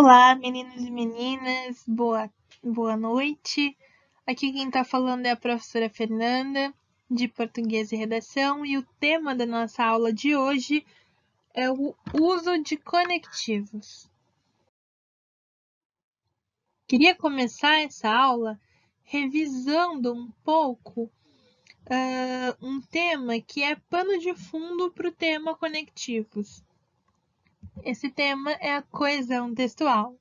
Olá, meninos e meninas, boa noite. Aqui quem está falando é a professora Fernanda, de Português e Redação, e o tema da nossa aula de hoje é o uso de conectivos. Queria começar essa aula revisando um pouco um tema que é pano de fundo para o tema conectivos. Esse tema é a coesão textual.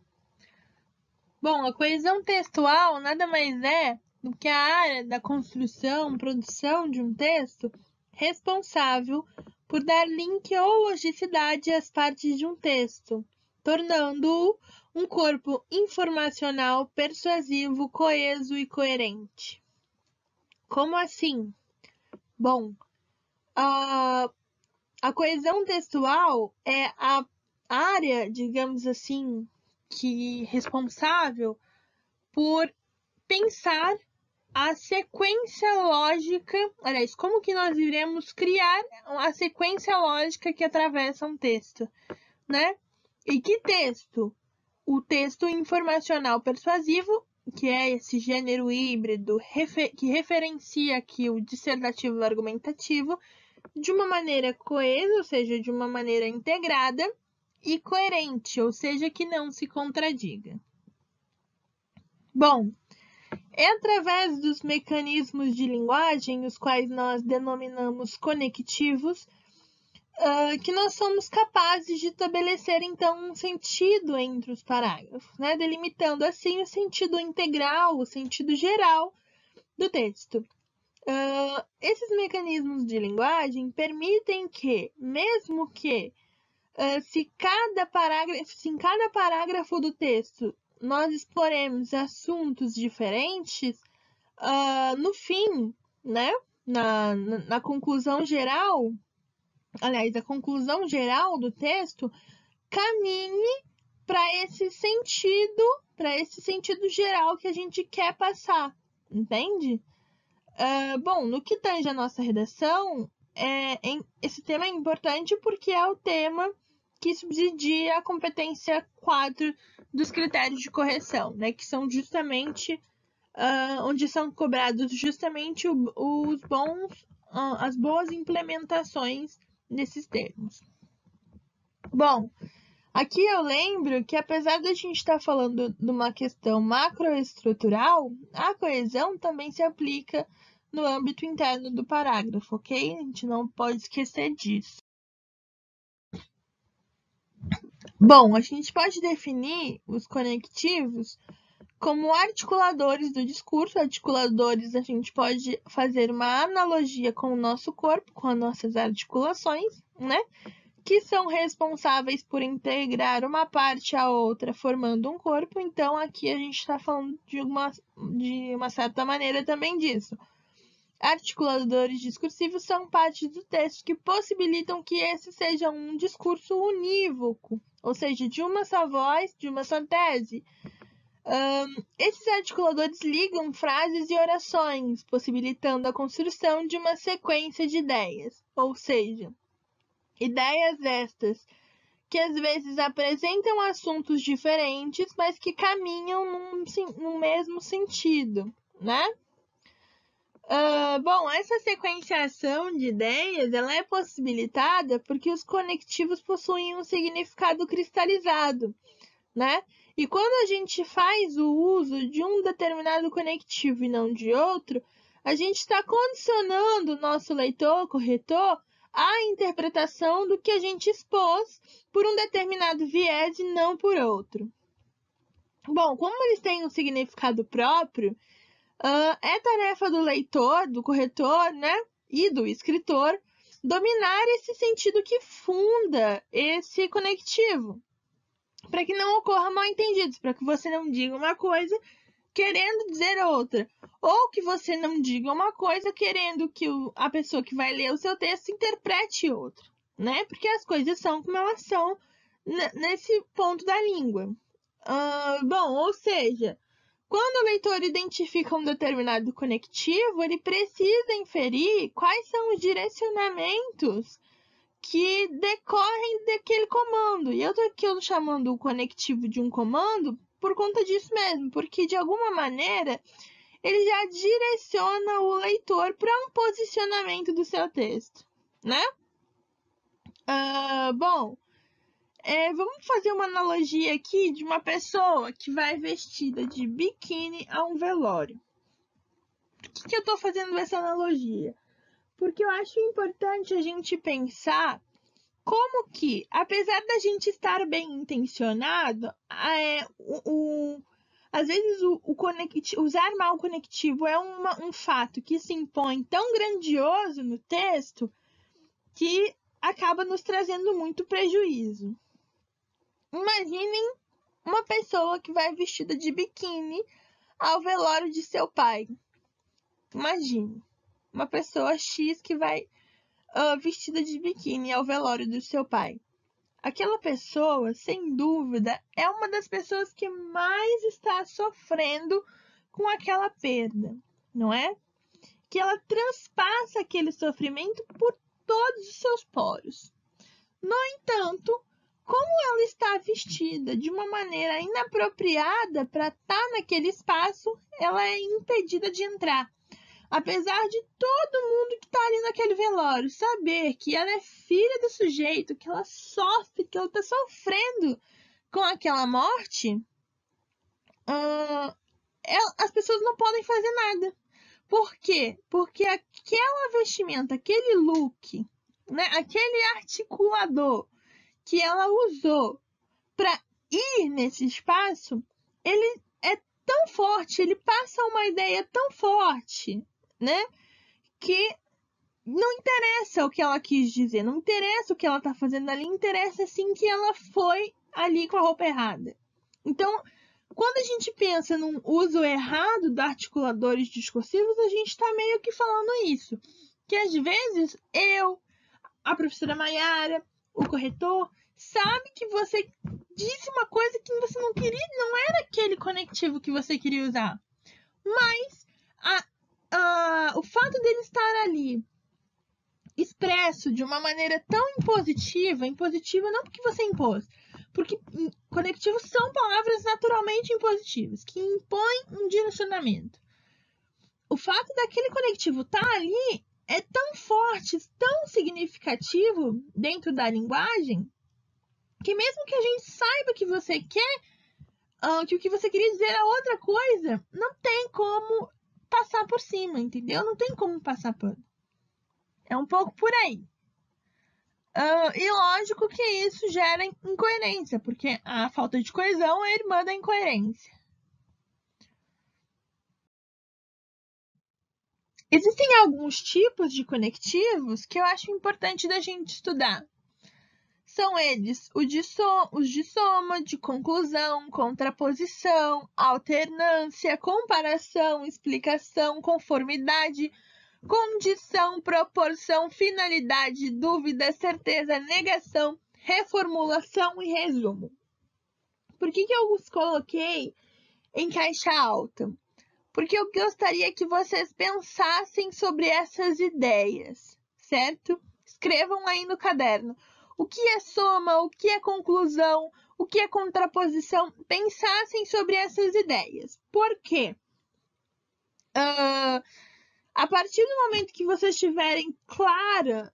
Bom, a coesão textual nada mais é do que a área da construção, produção de um texto responsável por dar link ou logicidade às partes de um texto, tornando-o um corpo informacional persuasivo, coeso e coerente. Como assim? Bom, a coesão textual é a área, digamos assim, que responsável por pensar a sequência lógica, aliás, como que nós iremos criar a sequência lógica que atravessa um texto, né? E que texto? O texto informacional persuasivo, que é esse gênero híbrido que referencia aqui o dissertativo e o argumentativo, de uma maneira coesa, ou seja, de uma maneira integrada, e coerente, ou seja, que não se contradiga. Bom, é através dos mecanismos de linguagem, os quais nós denominamos conectivos, que nós somos capazes de estabelecer, então, um sentido entre os parágrafos, né? Delimitando, assim, o sentido integral, o sentido geral do texto. Esses mecanismos de linguagem permitem que, mesmo que se em cada parágrafo do texto nós exploremos assuntos diferentes, no fim, né, na conclusão geral, aliás, a conclusão geral do texto caminhe para esse sentido geral que a gente quer passar, entende? Bom, no que tange a nossa redação, esse tema é importante porque é o tema que subsidia a competência 4 dos critérios de correção, né, que são justamente onde são cobrados justamente as boas implementações desses termos. Bom, aqui eu lembro que apesar de a gente estar falando de uma questão macroestrutural, a coesão também se aplica no âmbito interno do parágrafo, ok? A gente não pode esquecer disso. Bom, a gente pode definir os conectivos como articuladores do discurso. Articuladores, a gente pode fazer uma analogia com o nosso corpo, com as nossas articulações, né? Que são responsáveis por integrar uma parte à outra, formando um corpo. Então, aqui a gente está falando de uma certa maneira também disso. Articuladores discursivos são partes do texto que possibilitam que esse seja um discurso unívoco, ou seja, de uma só voz, de uma só tese. Esses articuladores ligam frases e orações, possibilitando a construção de uma sequência de ideias, ou seja, ideias estas que às vezes apresentam assuntos diferentes, mas que caminham no mesmo sentido, né? Bom, essa sequenciação de ideias ela é possibilitada porque os conectivos possuem um significado cristalizado, né? E quando a gente faz o uso de um determinado conectivo e não de outro, a gente está condicionando o nosso leitor, corretor, à interpretação do que a gente expôs por um determinado viés e não por outro. Bom, como eles têm um significado próprio, é tarefa do leitor, do corretor, né, e do escritor dominar esse sentido que funda esse conectivo, para que não ocorra mal-entendidos, para que você não diga uma coisa querendo dizer outra, ou que você não diga uma coisa querendo que a pessoa que vai ler o seu texto interprete outra, né? Porque as coisas são como elas são nesse ponto da língua. Bom, ou seja, quando o leitor identifica um determinado conectivo, ele precisa inferir quais são os direcionamentos que decorrem daquele comando. E eu tô aqui chamando o conectivo de um comando por conta disso mesmo, porque de alguma maneira ele já direciona o leitor para um posicionamento do seu texto, né? Vamos fazer uma analogia aqui de uma pessoa que vai vestida de biquíni a um velório. Por que eu estou fazendo essa analogia? Porque eu acho importante a gente pensar como que, apesar da gente estar bem intencionado, às vezes usar mal o conectivo é um fato que se impõe tão grandioso no texto que acaba nos trazendo muito prejuízo. Imaginem uma pessoa que vai vestida de biquíni ao velório de seu pai. Imagine uma pessoa X que vai vestida de biquíni ao velório do seu pai. Aquela pessoa, sem dúvida, é uma das pessoas que mais está sofrendo com aquela perda, não é? Que ela transpassa aquele sofrimento por todos os seus poros. No entanto, como ela está vestida de uma maneira inapropriada para estar naquele espaço, ela é impedida de entrar. Apesar de todo mundo que está ali naquele velório saber que ela é filha do sujeito, que ela sofre, que ela está sofrendo com aquela morte, as pessoas não podem fazer nada. Por quê? Porque aquela vestimenta, aquele look, né, aquele articulador que ela usou para ir nesse espaço, ele é tão forte, ele passa uma ideia tão forte, né, que não interessa o que ela quis dizer, não interessa o que ela está fazendo ali, interessa sim que ela foi ali com a roupa errada. Então, quando a gente pensa num uso errado de articuladores discursivos, a gente está meio que falando isso. Que às vezes a professora Maiara, o corretor, sabe que você disse uma coisa que você não queria, não era aquele conectivo que você queria usar. Mas o fato dele estar ali expresso de uma maneira tão impositiva não porque você impôs, porque conectivos são palavras naturalmente impositivas, que impõem um direcionamento. O fato daquele conectivo estar ali é tão forte, tão significativo dentro da linguagem, que mesmo que a gente saiba que você quer, que o que você queria dizer é outra coisa, não tem como passar por cima, entendeu? Não tem como passar pano. É um pouco por aí. E lógico que isso gera incoerência, porque a falta de coesão é irmã da incoerência. Existem alguns tipos de conectivos que eu acho importante da gente estudar. São eles os de soma, de conclusão, contraposição, alternância, comparação, explicação, conformidade, condição, proporção, finalidade, dúvida, certeza, negação, reformulação e resumo. Por que eu os coloquei em caixa alta? Porque eu gostaria que vocês pensassem sobre essas ideias, certo? Escrevam aí no caderno. O que é soma, o que é conclusão, o que é contraposição? Pensassem sobre essas ideias. Por quê? A partir do momento que vocês tiverem claras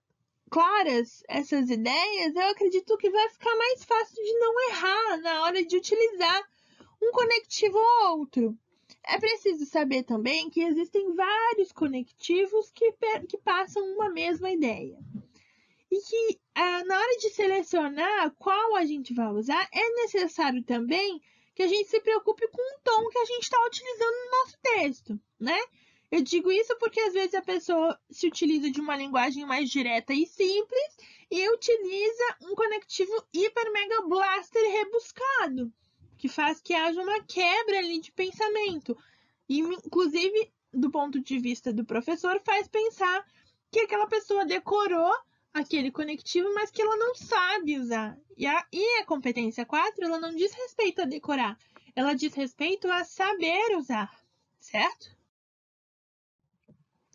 essas ideias, eu acredito que vai ficar mais fácil de não errar na hora de utilizar um conectivo ou outro. É preciso saber também que existem vários conectivos que passam uma mesma ideia. E que na hora de selecionar qual a gente vai usar, é necessário também que a gente se preocupe com o tom que a gente está utilizando no nosso texto, né? Eu digo isso porque às vezes a pessoa se utiliza de uma linguagem mais direta e simples e utiliza um conectivo hiper mega blaster rebuscado, que faz que haja uma quebra ali de pensamento. E, inclusive, do ponto de vista do professor, faz pensar que aquela pessoa decorou aquele conectivo, mas que ela não sabe usar. E a competência 4, ela não diz respeito a decorar, ela diz respeito a saber usar, certo?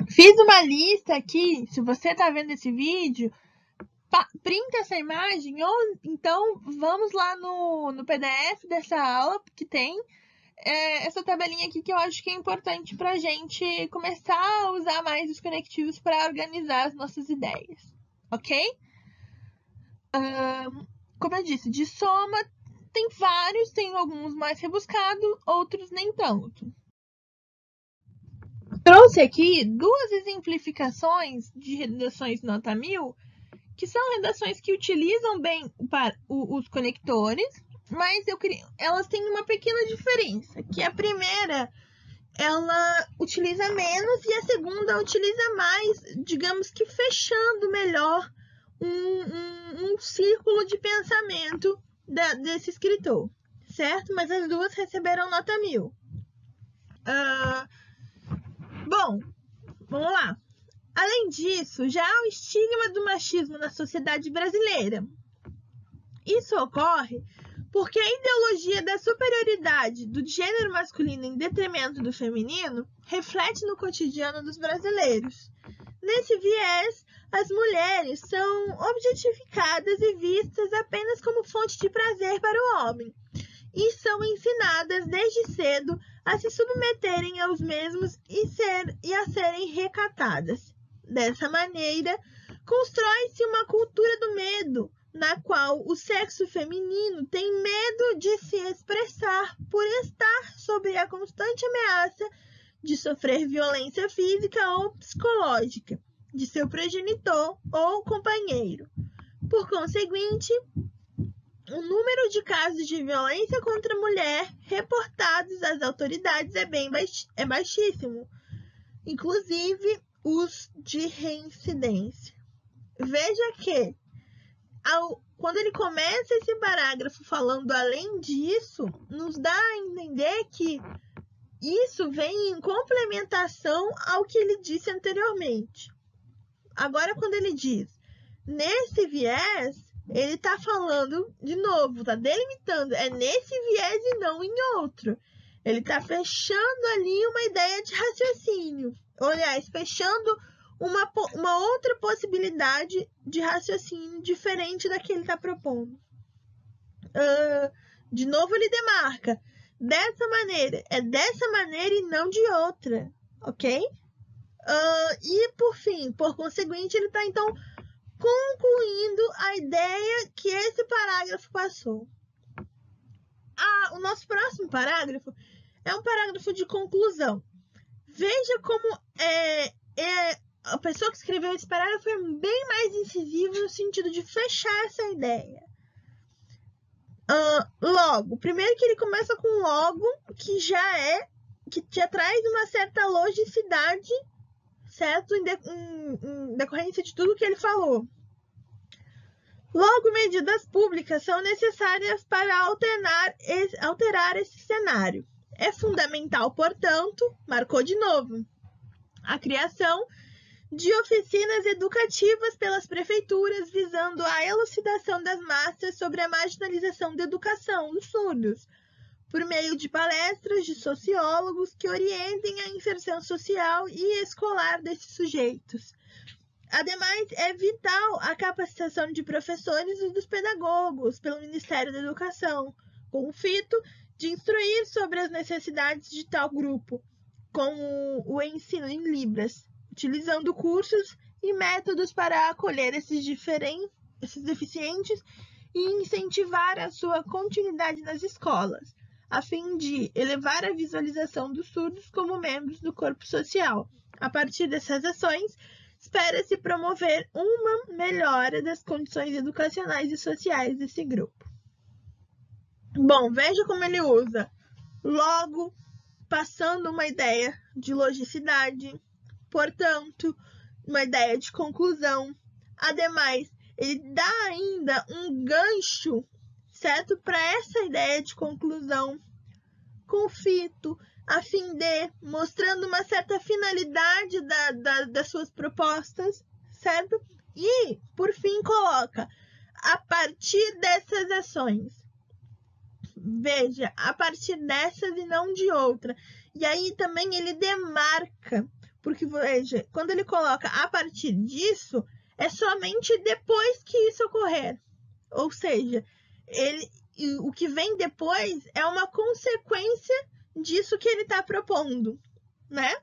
Fiz uma lista aqui, se você está vendo esse vídeo, printa essa imagem, ou então vamos lá no PDF dessa aula, que tem essa tabelinha aqui que eu acho que é importante para a gente começar a usar mais os conectivos para organizar as nossas ideias, ok? Como eu disse, de soma tem vários, tem alguns mais rebuscados, outros nem tanto. Trouxe aqui 2 exemplificações de redações nota 1000, que são redações que utilizam bem os conectores, mas elas têm uma pequena diferença, que a primeira ela utiliza menos e a segunda utiliza mais, digamos que fechando melhor um círculo de pensamento desse escritor, certo? Mas as duas receberam nota 1000. Bom, vamos lá. Além disso, já há o estigma do machismo na sociedade brasileira. Isso ocorre porque a ideologia da superioridade do gênero masculino em detrimento do feminino reflete no cotidiano dos brasileiros. Nesse viés, as mulheres são objetificadas e vistas apenas como fonte de prazer para o homem, e são ensinadas desde cedo a se submeterem aos mesmos e a serem recatadas. Dessa maneira, constrói-se uma cultura do medo, na qual o sexo feminino tem medo de se expressar por estar sob a constante ameaça de sofrer violência física ou psicológica de seu progenitor ou companheiro. Por conseguinte, o número de casos de violência contra a mulher reportados às autoridades é baixíssimo, inclusive os de reincidência. Veja que, quando ele começa esse parágrafo falando além disso, nos dá a entender que isso vem em complementação ao que ele disse anteriormente. Agora, quando ele diz nesse viés, ele está falando de novo, está delimitando, é nesse viés e não em outro. Ele está fechando ali uma ideia de raciocínio. Aliás, fechando uma outra possibilidade de raciocínio diferente da que ele está propondo. De novo, ele demarca. Dessa maneira. É dessa maneira e não de outra. Ok? E, por fim, por conseguinte, ele está, então, concluindo a ideia que esse parágrafo passou. O nosso próximo parágrafo é um parágrafo de conclusão. Veja como a pessoa que escreveu esse parágrafo foi bem mais incisivo no sentido de fechar essa ideia. Logo, primeiro que ele começa com logo, que já traz uma certa logicidade, certo? Em decorrência de tudo que ele falou. Logo, medidas públicas são necessárias para alterar esse cenário. É fundamental, portanto, marcou de novo, a criação de oficinas educativas pelas prefeituras visando a elucidação das massas sobre a marginalização da educação dos surdos, por meio de palestras de sociólogos que orientem a inserção social e escolar desses sujeitos. Ademais, é vital a capacitação de professores e dos pedagogos pelo Ministério da Educação, com o fito de instruir sobre as necessidades de tal grupo, com o ensino em Libras, utilizando cursos e métodos para acolher esses deficientes e incentivar a sua continuidade nas escolas, a fim de elevar a visualização dos surdos como membros do corpo social. A partir dessas ações, espera-se promover uma melhora das condições educacionais e sociais desse grupo. Bom, veja como ele usa logo, passando uma ideia de logicidade, portanto, uma ideia de conclusão. Ademais, ele dá ainda um gancho, certo, para essa ideia de conclusão, com fito, a fim de, mostrando uma certa finalidade das suas propostas, certo? E, por fim, coloca, a partir dessas ações. Veja, a partir dessas e não de outra. E aí também ele demarca, porque, veja, quando ele coloca a partir disso, é somente depois que isso ocorrer. Ou seja, o que vem depois é uma consequência disso que ele está propondo, né?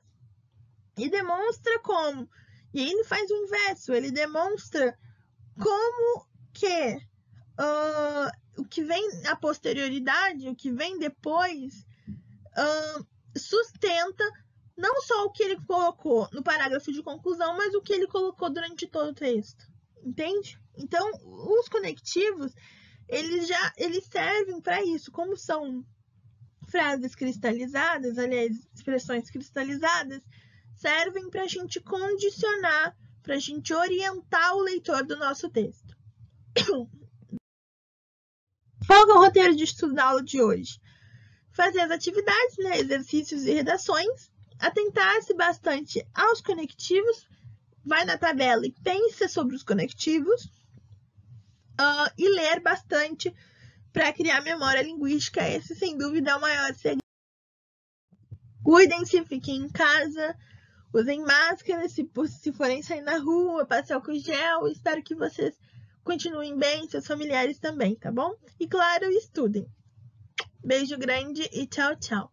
E demonstra como. E aí ele faz o inverso, ele demonstra como que o que vem a posterioridade, o que vem depois, sustenta não só o que ele colocou no parágrafo de conclusão, mas o que ele colocou durante todo o texto. Entende? Então, os conectivos, eles servem para isso. Como são frases cristalizadas, aliás, expressões cristalizadas, servem para a gente condicionar, para a gente orientar o leitor do nosso texto. Qual é o roteiro de estudo da aula de hoje? Fazer as atividades, né, exercícios e redações, atentar-se bastante aos conectivos, vai na tabela e pensa sobre os conectivos, e ler bastante para criar memória linguística. Esse, sem dúvida, é o maior segredo. Cuidem-se, fiquem em casa, usem máscara se forem sair na rua, passe álcool gel. Espero que vocês continuem bem, seus familiares também, tá bom? E claro, estudem. Beijo grande e tchau, tchau.